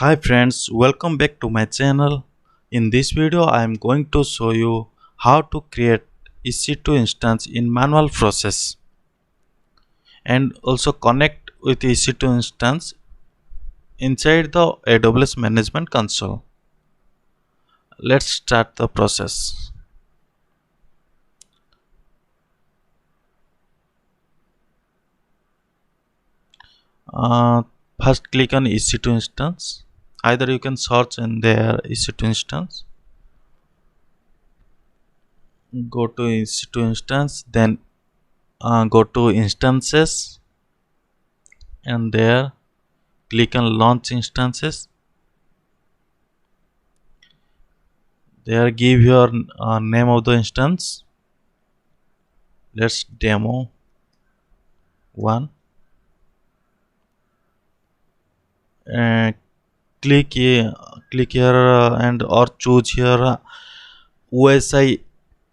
Hi friends, welcome back to my channel. In this video I am going to show you how to create EC2 instance in manual process and also connect with EC2 instance inside the AWS Management Console. Let's start the process. Uh, First click on EC2 instance. Either you can search in their EC2 instance. Go to EC2 instance, then go to instances and there click on launch instances. There give your name of the instance. Let's demo one. uh, click here, and or choose here OSI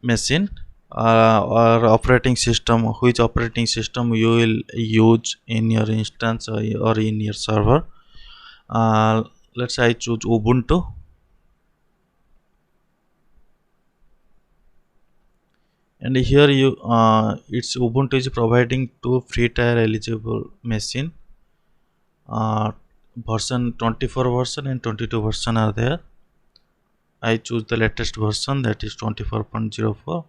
machine or operating system, which operating system you will use in your instance or in your server. Let's say I choose Ubuntu. And here you it's Ubuntu is providing two free tier eligible machine. Version 24 version and 22 version are there. I choose the latest version, that is 24.04.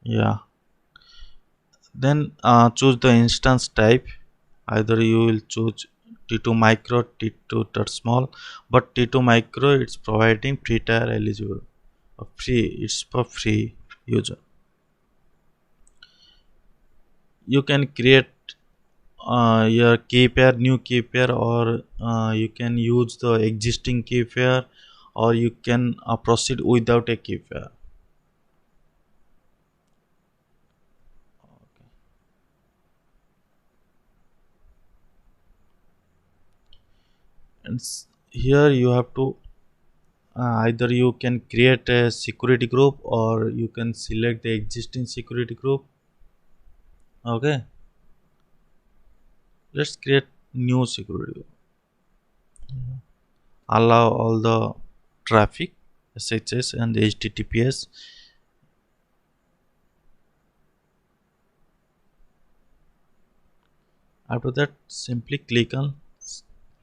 Yeah, then choose the instance type. Either you will choose T2 micro, T2 small, but T2 micro it's providing free tier eligible, free, it's for free user. You can create your key pair, new key pair, or you can use the existing key pair, or you can proceed without a key pair. And here you have to either you can create a security group or you can select the existing security group. Okay, let's create new security group. Allow all the traffic, SSH and HTTPS. After that, simply click on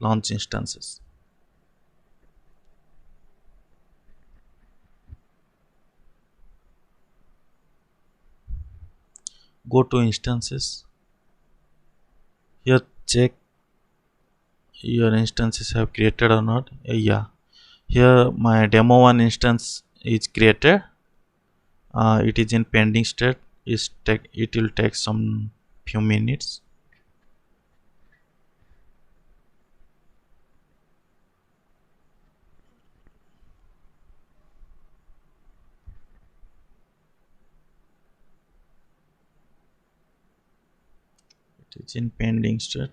launch instances. Go to instances. Here check your instances have created or not. Yeah, here my demo one instance is created. It is in pending state. It will take some few minutes. It is in pending state.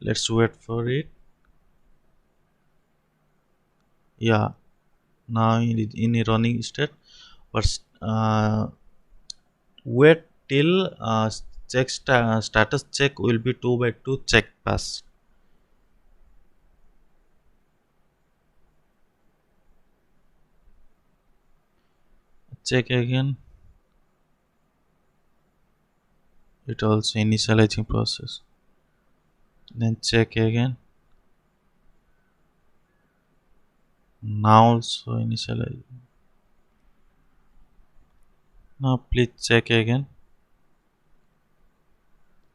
Let's wait for it. Yeah, now it is in a running state, but wait till status check will be 2 by 2 check pass. Check again. It also initializing process. Then check again. Now also initializing. Now please check again.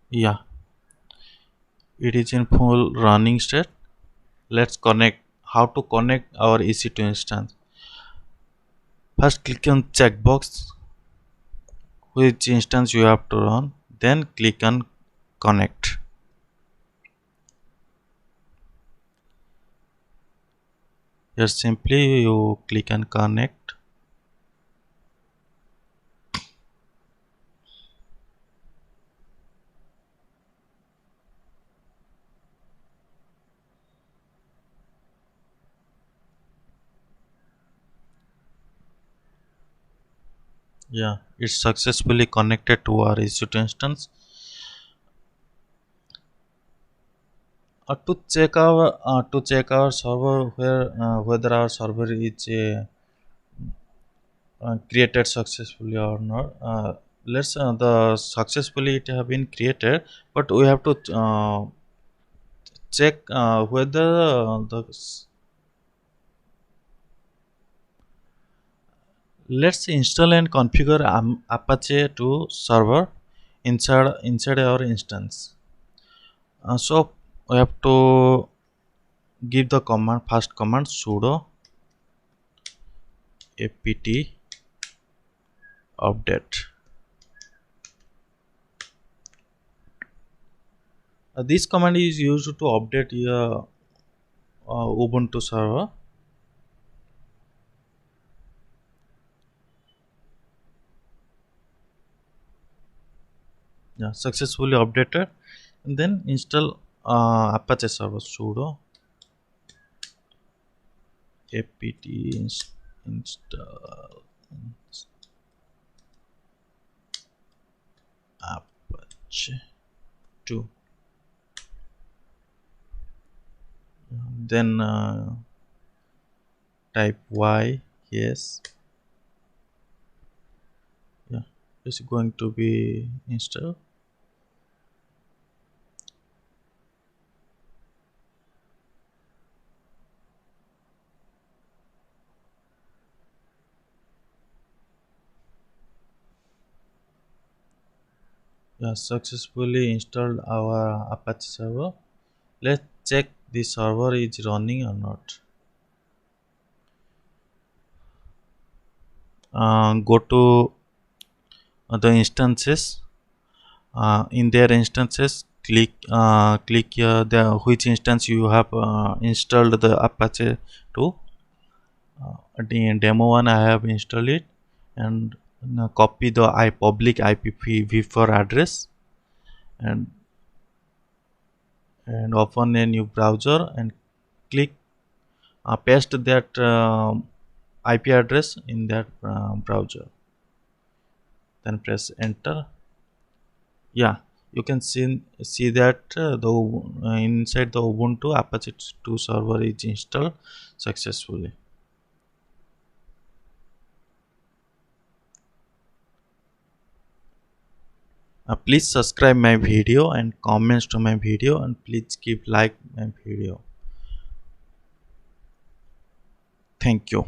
Yeah, it is in full running state. Let's connect. How to connect our EC2 instance? First click on checkbox which instance you have to run, then click on connect. Here simply you click on connect. Yeah, it's successfully connected to our EC2 instance. To check our server where whether our server is created successfully or not. Let's the successfully it have been created, but we have to check whether the let's install and configure Apache2 server inside our instance. So we have to give the command first command sudo apt update. This command is used to update your Ubuntu server. Yeah, successfully updated. And then install Apache server sudo apt install Apache2. Then type y, yes, yeah, it's going to be installed. Yeah, successfully installed our Apache server. Let's check the server is running or not. Go to the instances. In their instances, click the which instance you have installed the Apache to. The demo one I have installed it, and copy the public IPv4 address, and open a new browser and click paste that IP address in that browser. Then press enter. Yeah, you can see that the inside the Ubuntu Apache2 server is installed successfully. Please subscribe my video and comments to my video, and please keep like my video. Thank you.